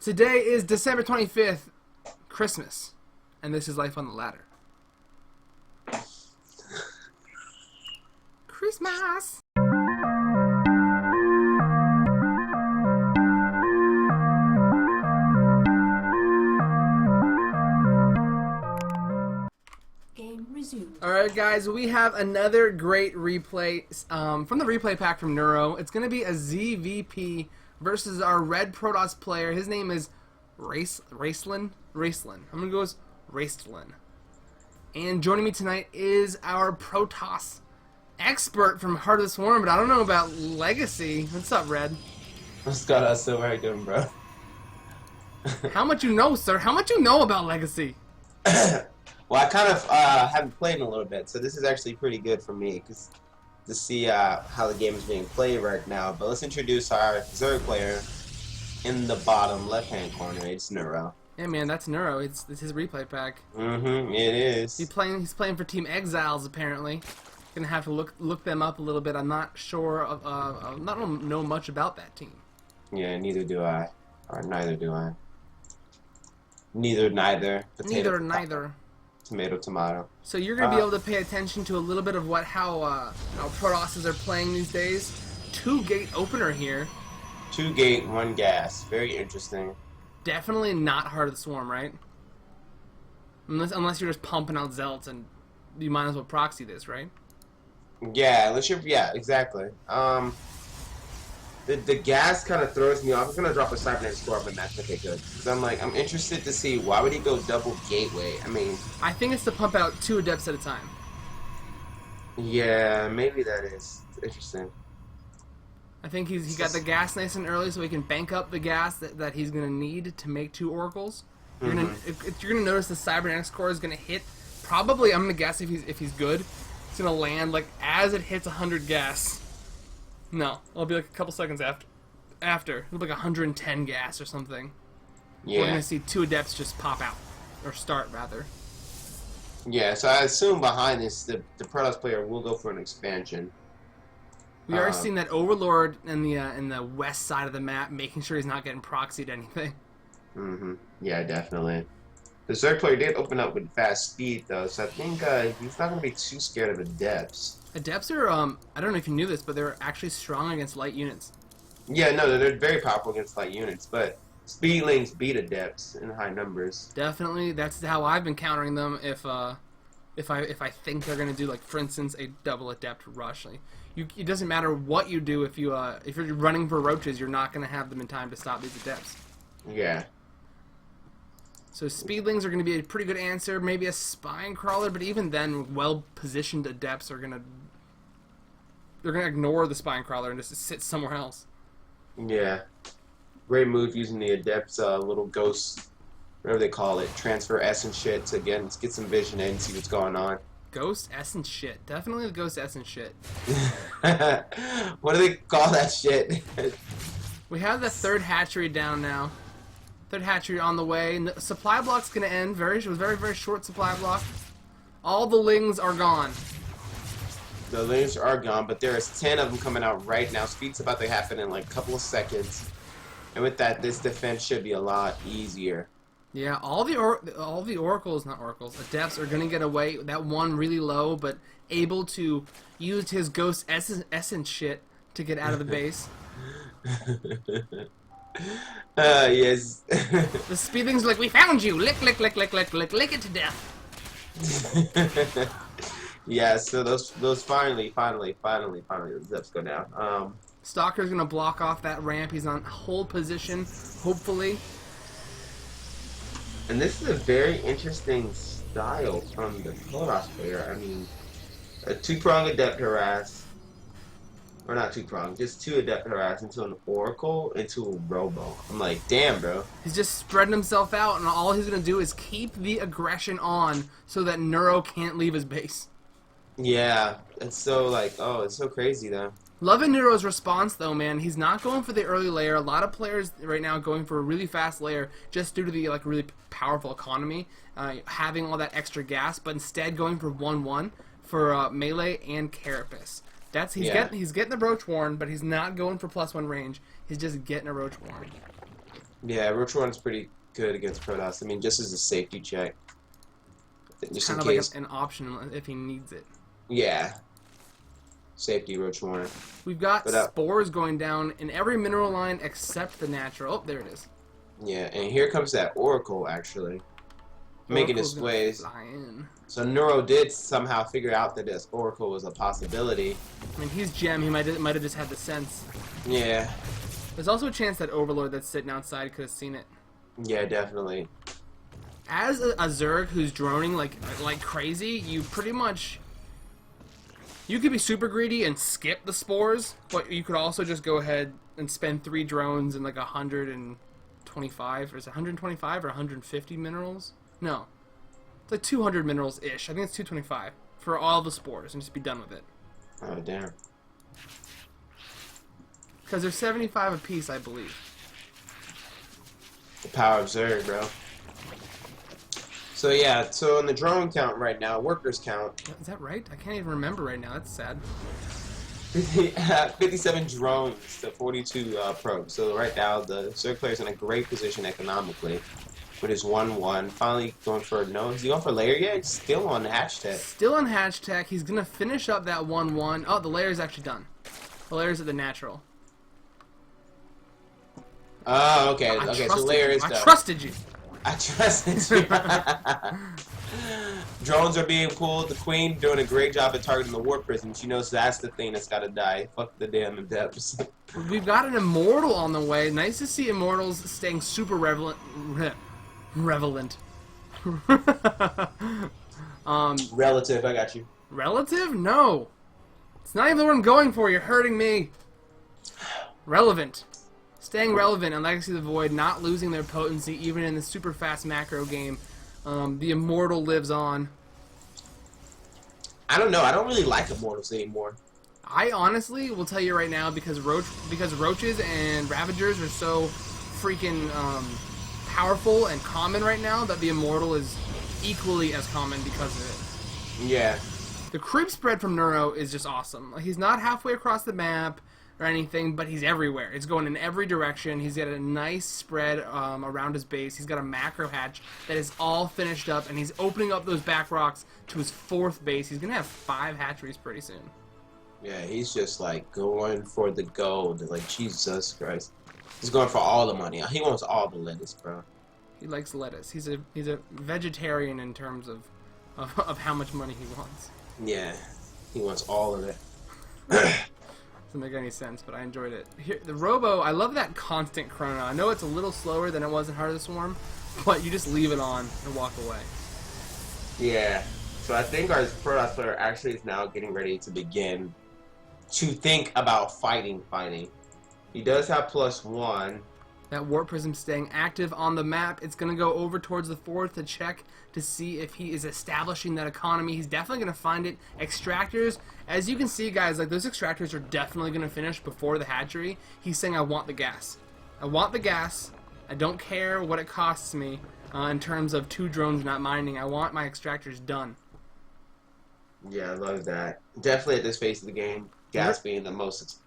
Today is December 25th, Christmas, and this is Life on the Ladder. Christmas! Game resumed. Alright guys, we have another great replay from the replay pack from Neuro. It's going to be a ZvP versus our Red Protoss player. His name is Racelin. I'm going to go with Racelin. And joining me tonight is our Protoss expert from Heart of the Swarm, but I don't know about Legacy. What's up, Red? What's going on, Silver? How you doing, bro? How much you know, sir? How much you know about Legacy? Well, I kind of haven't played in a little bit, so this is actually pretty good for me to see how the game is being played right now. But let's introduce our Zerg player in the bottom left-hand corner. It's Neuro. Yeah, man, that's Neuro. It's his replay pack. It is. He's playing for Team Exiles apparently. Gonna have to look them up a little bit. I'm not sure of not know much about that team. Yeah, neither do I, or neither do I. Neither. Potato, Neither. Tomato, tomato. So you're gonna be able to pay attention to a little bit of how Protosses are playing these days. 2-gate opener here. 2-gate, 1 gas. Very interesting. Definitely not Heart of the Swarm, right? Unless you're just pumping out Zealots, and you might as well proxy this, right? Yeah, exactly. The gas kind of throws me off. I'm gonna drop a cybernetic score up and match. Okay, good. Because I'm interested to see why would he go double gateway. I mean, I think it's to pump out 2 adepts at a time. Yeah, maybe that is interesting. I think he got the gas nice and early, so he can bank up the gas that he's gonna need to make 2 oracles. You're gonna notice the cybernetic score is gonna hit. Probably, I'm gonna guess if he's good, it's gonna land like as it hits 100 gas. No, it'll be like a couple seconds after. It'll be like 110 gas or something. Yeah. We're gonna see 2 adepts just pop out, or start rather. Yeah, so I assume behind this, the Protoss player will go for an expansion. We are seeing that Overlord in the west side of the map, making sure he's not getting proxied anything. Yeah, definitely. The Zerg player did open up with fast speed though, so I think he's not gonna be too scared of adepts. Adepts are, I don't know if you knew this, but they're actually strong against light units. Yeah, no, they're very powerful against light units, but speedlings beat adepts in high numbers. Definitely, that's how I've been countering them. If I think they're gonna do, like, for instance, a double adept rush. Like, it doesn't matter what you do if you're running for roaches, you're not gonna have them in time to stop these adepts. Yeah. So speedlings are going to be a pretty good answer. Maybe a spine crawler, but even then, well-positioned adepts are gonna ignore the spine crawler and just sit somewhere else. Yeah. Great move using the adepts little ghost, whatever they call it, transfer essence shit to get some vision in and see what's going on. Ghost essence shit. Definitely the ghost essence shit. What do they call that shit? We have the 3rd hatchery down now. 3rd hatchery on the way. And the supply block's gonna end. It was very, very short supply block. All the lings are gone. The lings are gone, but there's 10 of them coming out right now. Speed's about to happen in like a couple of seconds. And with that, this defense should be a lot easier. Yeah, all the adepts are gonna get away. That one really low, but able to use his ghost essence shit to get out of the base. Yes. The speedlings are like, we found you! Lick it to death! Yeah, so those finally, the steps go down. Stalker's gonna block off that ramp. He's on hold position, hopefully. And this is a very interesting style from the Cohost player. I mean, a 2-prong adept harass. Or not 2-prong, just 2 adept harass into an oracle, into a robo. I'm like, damn, bro. He's just spreading himself out, and all he's gonna do is keep the aggression on so that Neuro can't leave his base. Yeah, it's so like, oh, it's so crazy though. Loving Neuro's response though, man. He's not going for the early layer. A lot of players right now going for a really fast layer just due to the like really powerful economy, having all that extra gas, but instead going for 1-1 for melee and carapace. He's getting the Roach Warren, but he's not going for +1 range. He's just getting a Roach Warren. Yeah, Roach Warren's pretty good against Protoss. I mean, just as a safety check. Just in Kind of like case. an option if he needs it. Yeah. Safety Roach Warren. We've got But, spores going down in every mineral line except the natural. Oh, there it is. Yeah, and here comes that Oracle, actually. Making Oracle's its gonna ways. fly in. So Neuro did somehow figure out that this Oracle was a possibility. I mean, he's Gem. He might have just had the sense. Yeah. There's also a chance that Overlord that's sitting outside could have seen it. Yeah, definitely. As a Zerg who's droning like crazy, you pretty much... You could be super greedy and skip the spores, but you could also just go ahead and spend 3 drones and like 125, or is it 125 or 150 minerals? No. It's like 200 minerals-ish. I think it's 225 for all the spores and just be done with it. Oh, damn. Because they're 75 apiece, I believe. The power of Zerg, bro. So yeah, so on the drone count right now, workers count, Is that right? I can't even remember right now. That's sad. 57 drones to 42 probes. So right now, the Zerg player's in a great position economically with his 1-1. Finally going for, no, is he going for layer yet? He's still on the hatch tech. Still on hatch tech. He's going to finish up that 1-1. Oh, the layer's actually done. The layer's at the natural. Oh, okay. I Okay, so trusted layer you. is I done. trusted you. I trusted you. Drones are being pulled. The queen doing a great job at targeting the war prism. She knows that's the thing that's got to die. Fuck the damn adepts. We've got an immortal on the way. Nice to see immortals staying super relevant. Relative, I got you. Relative? No. It's not even the word I'm going for. You're hurting me. Relevant. Staying relevant and Legacy of the Void, not losing their potency even in the super fast macro game. The immortal lives on. I don't know. I don't really like immortals anymore. I honestly will tell you right now because roaches and ravagers are so freaking powerful and common right now that the immortal is equally as common because of it. Yeah. The creep spread from Neuro is just awesome. Like, he's not halfway across the map or anything, but he's everywhere. It's going in every direction. He's got a nice spread around his base. He's got a macro hatch that is all finished up, and he's opening up those back rocks to his 4th base. He's going to have 5 hatcheries pretty soon. Yeah, he's just like going for the gold. Like, Jesus Christ. He's going for all the money. He wants all the lettuce, bro. He likes lettuce. He's a vegetarian in terms of how much money he wants. Yeah, he wants all of it. Doesn't make any sense, but I enjoyed it. Here, the Robo, I love that constant chrono. I know it's a little slower than it was in Heart of the Swarm, but you just leave it on and walk away. Yeah. So I think our Protoss player actually is now getting ready to begin to think about fighting. He does have +1. That Warp Prism staying active on the map. It's going to go over towards the 4th to check to see if he is establishing that economy. He's definitely going to find it. Extractors, as you can see, guys, like those extractors are definitely going to finish before the hatchery. He's saying, I want the gas. I want the gas. I don't care what it costs me in terms of 2 drones not mining. I want my extractors done. Yeah, I love that. Definitely at this phase of the game, gas being the most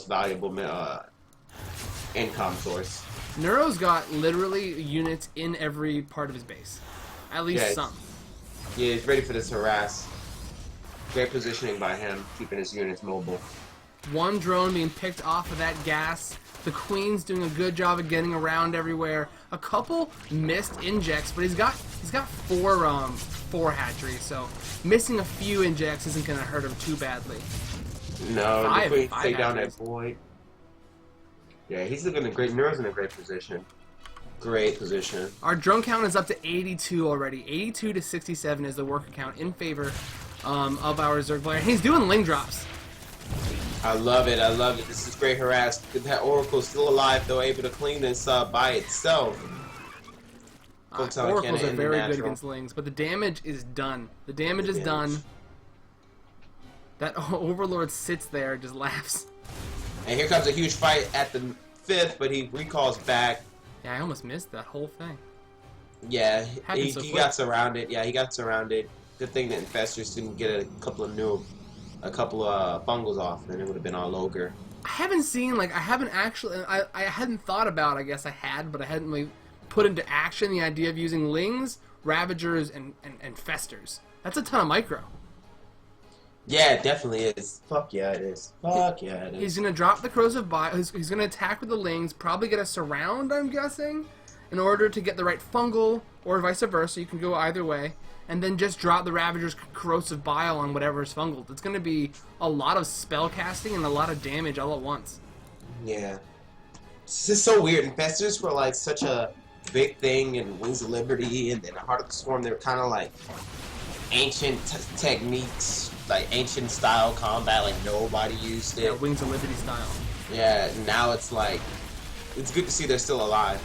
valuable income source. Neuro's got literally units in every part of his base. At least some. Yeah, he's ready for this harass. Great positioning by him, keeping his units mobile. 1 drone being picked off of that gas. The Queen's doing a good job of getting around everywhere. A couple missed injects, but he's got 4 hatcheries, so missing a few injects isn't going to hurt him too badly. No, the Queen take down hatcheries. that void. Yeah, he's looking in great. Neuro's in a great position. Great position. Our drone count is up to 82 already. 82 to 67 is the worker count in favor of our Zerg player. He's doing ling drops. I love it. I love it. This is great harass. That Oracle's still alive, though, able to clean this up by itself. Oracles are very good against lings, but the damage is done. The damage is done. That Overlord sits there, just laughs. And here comes a huge fight at the 5th, but he recalls back. Yeah, I almost missed that whole thing. Yeah, he So got surrounded. Yeah, he got surrounded. Good thing the infestors didn't get a couple of bungles off, and it would have been all ogre. I haven't seen, like, I haven't actually, I hadn't thought about, I guess I had, but I hadn't, like, put into action the idea of using Lings, Ravagers, and Festers. That's a ton of micro. Yeah, it definitely is. Fuck yeah, it is. Fuck yeah, it is. He's going to drop the Corrosive Bile, he's going to attack with the Lings, probably get a Surround, I'm guessing, in order to get the right Fungal, or vice versa, you can go either way, and then just drop the Ravager's Corrosive Bile on whatever is fungal. It's going to be a lot of spell casting and a lot of damage all at once. Yeah. It's just so weird. Infestors were like such a big thing in Wings of Liberty and then Heart of the Swarm. They were kind of like ancient techniques, like ancient style combat, like nobody used it. Yeah, Wings of Liberty style. Yeah, now it's like, it's good to see they're still alive.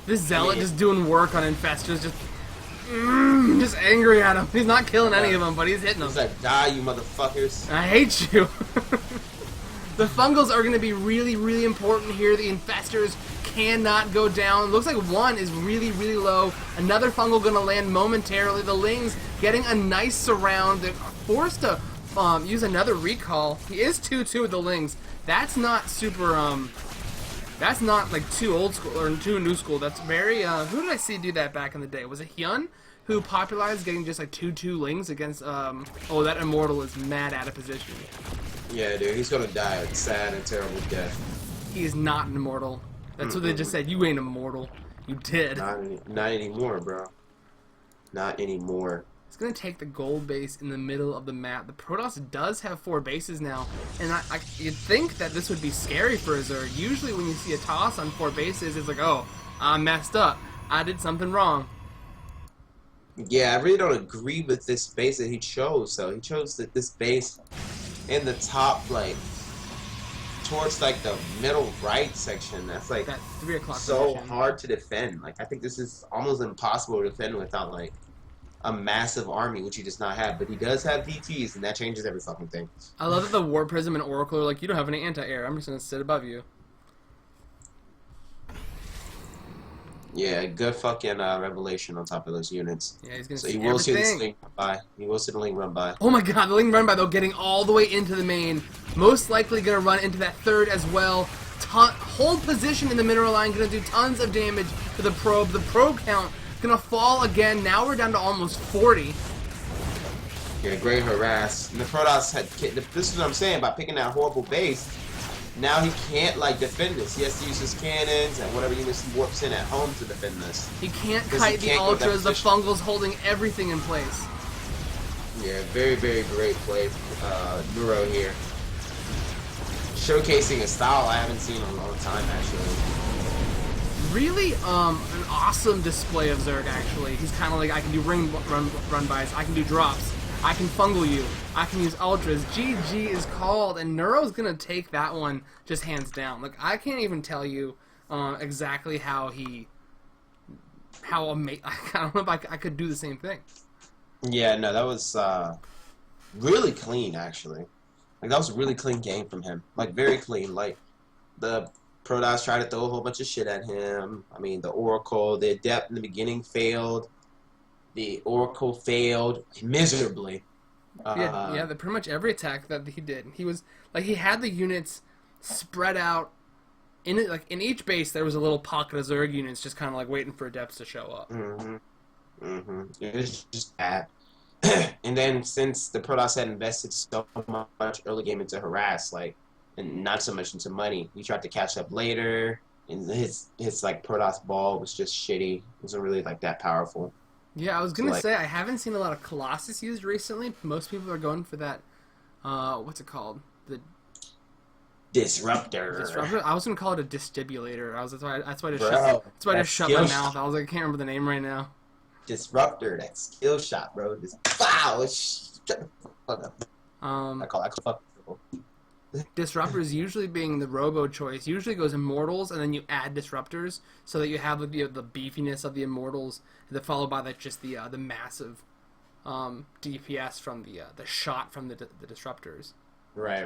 This Zealot just doing work on Infestors, just angry at him. He's not killing any of them, but he's hitting them. He's like, die, you motherfuckers. I hate you. The Fungals are going to be really, really important here. The Infestors cannot go down. Looks like one is really, really low. Another Fungal going to land momentarily. The Lings getting a nice surround. They're forced to use another recall. He is 2-2 with the Lings. That's not super, that's not like too old school or too new school. That's very, who did I see do that back in the day? Was it Hyun who popularized getting just like 2-2 Lings against, oh, that Immortal is mad out of position. Yeah, dude, he's gonna die a sad and terrible death. He is not an Immortal. That's what they just said. You ain't immortal. You did. Not anymore, bro. Not anymore. It's going to take the gold base in the middle of the map. The Protoss does have 4 bases now, and you'd think that this would be scary for a Zerg. Usually when you see a toss on 4 bases, it's like, oh, I messed up. I did something wrong. Yeah, I really don't agree with this base that he chose, though. He chose this base in the top, like, towards, like, the middle right section. That's, like, that 3 o'clock so position. hard to defend. Like, I think this is almost impossible to defend without, like, a massive army, which he does not have. But he does have DTs, and that changes every fucking thing. I love that the War Prism and Oracle are like, you don't have any anti-air. I'm just going to sit above you. Yeah, good fucking revelation on top of those units. Yeah, he's going to So see you will see everything. this link run by. You will see the link run by. Oh my god, the Ling run by though, getting all the way into the main. Most likely going to run into that third as well. Hold position in the mineral line, going to do tons of damage to the probe. The probe count going to fall again. Now we're down to almost 40. Yeah, great harass. And the Protoss had. This is what I'm saying about picking that horrible base. Now he can't like defend this. He has to use his cannons and whatever units he warps in at home to defend this. He can't Because kite he the can't go that ultras. The position. Fungal's holding everything in place. Yeah, very, very great play, Neuro here. Showcasing a style I haven't seen in a long time, actually. Really, an awesome display of Zerg, actually. He's kind of like, I can do run-bys, I can do drops, I can fungal you, I can use ultras. GG is called, and Neuro's gonna take that one just hands down. Like, I can't even tell you exactly how amazing. I don't know if I could do the same thing. Yeah, no, that was really clean, actually. Like, that was a really clean game from him. Like, very clean. Like, the Protoss tried to throw a whole bunch of shit at him. I mean, the Oracle, the Adept in the beginning failed. The Oracle failed miserably. Yeah, pretty much every attack that he did. He was, like, he had the units spread out. In each base, there was a little pocket of Zerg units just kind of, like, waiting for Adepts to show up. It was just bad. And then since the Protoss had invested so much early game into harass, like, and not so much into money, he tried to catch up later, and his like Protoss ball was just shitty. It wasn't really like that powerful. Yeah, I was gonna Like- say I haven't seen a lot of Colossus used recently. Most people are going for that. What's it called? The Disruptor. disruptor. I was gonna call it a distibulator. That's why I just Bro, shut skill my mouth. I was like, I can't remember the name right now. Disruptor, that skill shot, bro. Just wow. Shut the fuck up. I call that fuck. Disruptors usually being the robo choice usually goes immortals and then you add disruptors so that you have the beefiness of the immortals and then followed by like just the massive DPS from the shot from the disruptors. Right.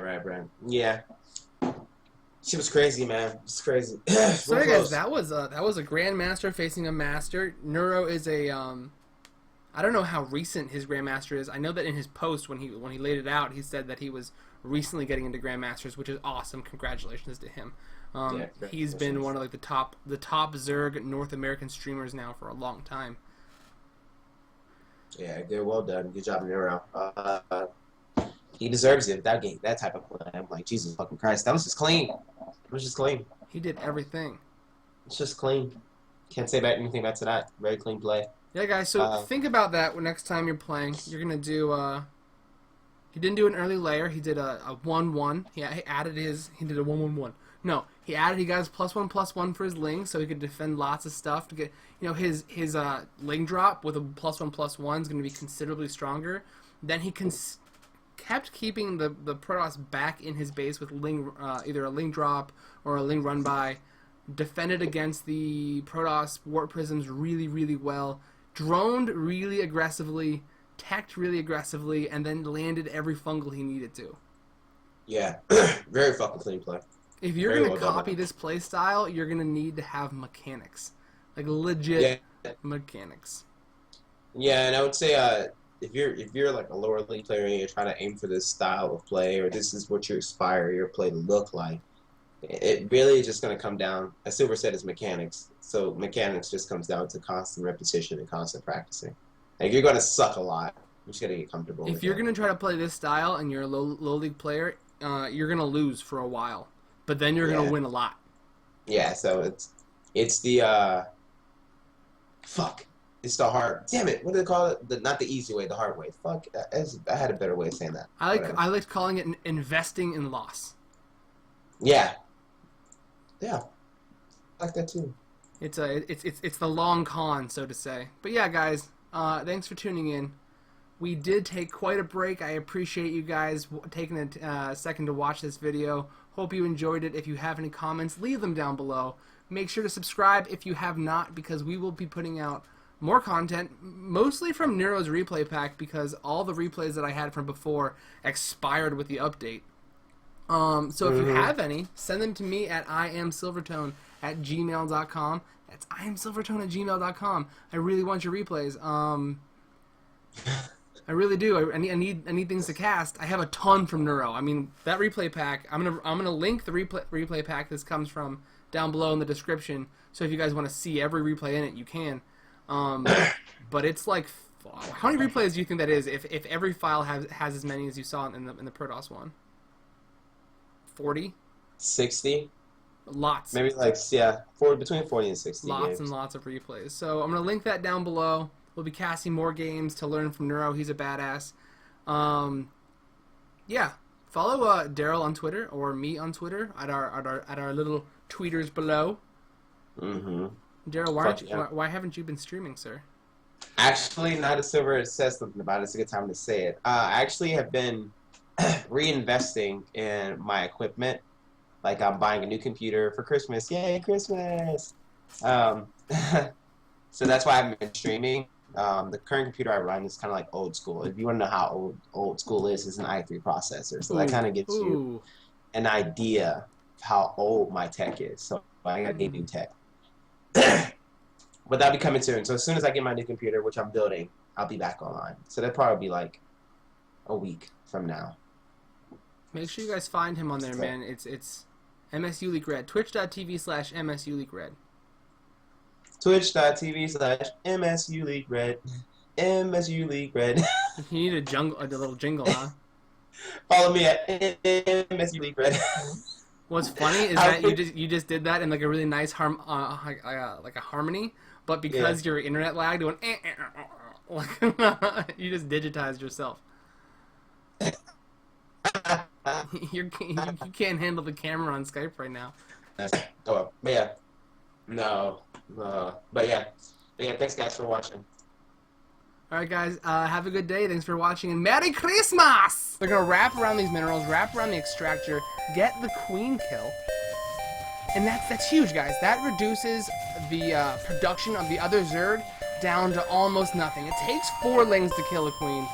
Yeah. She was crazy, man. It's crazy. So Real guys, close. that was a grandmaster facing a master. Neuro is a I don't know how recent his Grandmaster is. I know that in his post when he laid it out, he said that he was recently getting into Grandmasters, which is awesome. Congratulations to him. He's been one of like the top Zerg North American streamers now for a long time. Yeah, good, well done, good job, Neuro. He deserves it. That type of play. I'm like, Jesus fucking Christ, that was just clean. It was just clean. He did everything. It's just clean. Can't say anything back to that. Very clean play. Yeah, guys. So think about that next time you're playing. You're gonna do. He didn't do an early layer. He did a 1/1. He added his. He did a 1/1/1. No, he got his +1/+1 for his Ling, so he could defend lots of stuff to get. You know, his Ling drop with a +1/+1 is going to be considerably stronger. Then he kept keeping the Protoss back in his base with Ling, either a Ling drop or a Ling run by. Defended against the Protoss Warp Prisms really, really well. Droned really aggressively, teched really aggressively, and then landed every fungal he needed to. Yeah, very fucking clean play. If you're going to copy this play style, you're going to need to have mechanics. Like legit mechanics. Yeah, and I would say if you're like a lower league player and you're trying to aim for this style of play, or this is what you aspire your play to look like, it really is just going to come down, as Silver said, is mechanics. So mechanics just comes down to constant repetition and constant practicing. Like, you're going to suck a lot. You just got to get comfortable with it. If you're going to try to play this style and you're a low league player, you're going to lose for a while. But then you're going to win a lot. Yeah, so it's the, fuck. It's the hard, damn it, what do they call it? Not the easy way, the hard way. Fuck, I had a better way of saying that. I like calling it investing in loss. Yeah. Yeah, I like that too. It's the long con, so to say. But yeah, guys, thanks for tuning in. We did take quite a break. I appreciate you guys taking a second to watch this video. Hope you enjoyed it. If you have any comments, leave them down below. Make sure to subscribe if you have not, because we will be putting out more content, mostly from Neuro's replay pack, because all the replays that I had from before expired with the update. So if you have any, send them to me at IamSilvertone@gmail.com. That's IamSilvertone@gmail.com. I really want your replays. I really do. I need things to cast. I have a ton from Neuro. I mean, that replay pack. I'm gonna link the replay pack this comes from down below in the description. So if you guys want to see every replay in it, you can. But it's like, how many replays do you think that is? If every file has as many as you saw in the Protoss one. 40? 60? Lots. Maybe like, between 40 and 60 Lots games. and lots of replays. So I'm going to link that down below. We'll be casting more games to learn from Neuro. He's a badass. Yeah. Follow Daryl on Twitter or me on Twitter at our little tweeters below. Mm-hmm. Daryl, why haven't you been streaming, sir? Actually, now that Silver says something about it, it's a good time to say it. I actually have been reinvesting in my equipment. Like, I'm buying a new computer for Christmas. Yay, Christmas! So that's why I haven't been streaming. The current computer I run is kind of like old school. If you want to know how old school is, it's an i3 processor. So that kind of gives you an idea of how old my tech is. So I got a new tech. But that'll be coming soon. So as soon as I get my new computer, which I'm building, I'll be back online. So that'll probably be like a week from now. Make sure you guys find him on there, man. It's ULeakRed. Twitch.tv/MSULeakRed. Twitch.tv/MSULeakRed. MSULeakRed. You need a little jingle, huh? Follow me at MSULeakRed. What's funny is that you just did that in like a really nice like a harmony, but because your internet lagged, it went like you just digitized yourself. You can't handle the camera on Skype right now. But yeah, thanks guys for watching. Alright guys, have a good day, thanks for watching, and Merry Christmas! They're gonna wrap around these minerals, wrap around the extractor, get the queen kill, and that's huge, guys. That reduces the production of the other Zerg down to almost nothing. It takes 4 lings to kill a queen.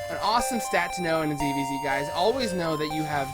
An awesome stat to know in a ZvZ, guys. Always know that you have